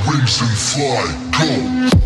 wings and fly, go.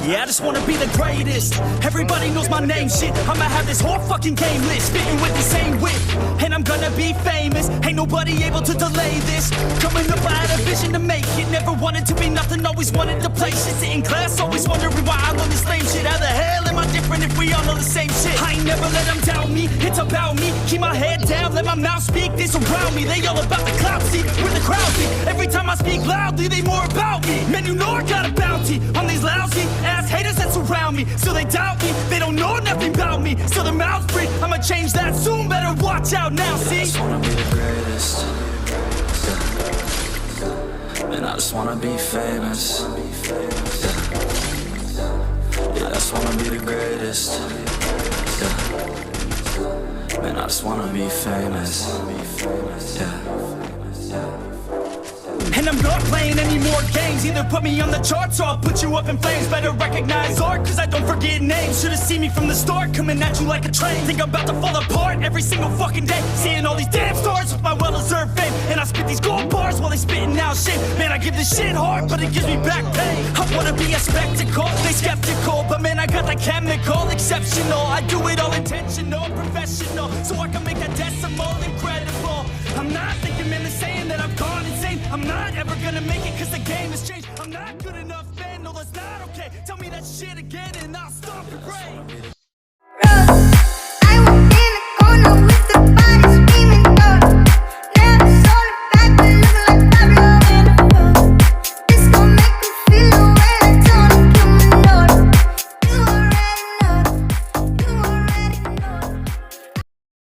Yeah, I just wanna be the greatest. Everybody knows my name, shit. I'ma have this whole fucking game list, spitting with the same wit. And I'm gonna be famous, ain't nobody able to delay this. Coming up, I had a vision to make it. Never wanted to be nothing, always wanted to play shit. Sit in class, always wondering why I'm on this lame shit. How the hell am I different if we all know the same shit? I ain't never let them doubt me, it's about me. Keep my head down, let my mouth speak. They surround me, they all about the clout, see, where the crowd be. Every time I speak loudly, they more about me. Man, you know I got a bounty on these lousy ass haters that surround me. So they doubt me, they don't know nothing about me. So their mouths free, I'ma change that soon. Better watch out now, see? I just wanna be the greatest. And I just wanna be famous. Yeah, I just wanna be the greatest. Man, I just wanna be famous. And I'm not playing any more games. Either put me on the charts or I'll put you up in flames. Better recognize art, cause I don't forget names. Should've seen me from the start, coming at you like a train. Think I'm about to fall apart every single fucking day. Seeing all these damn stars with my well-deserved fame. And I spit these gold bars while they spitting out shit. Man, I give this shit hard, but it gives me back pain. I wanna be a spectacle, they skeptical. But man, I got the chemical, exceptional. I do it all intentional, professional. So I can make that decimal incredible. I'm not thinking, man, they're saying that I've gone insane. I'm not ever gonna make it cause the game has changed. I'm not good enough, man, no that's not okay. Tell me that shit again and I'll stop your brain.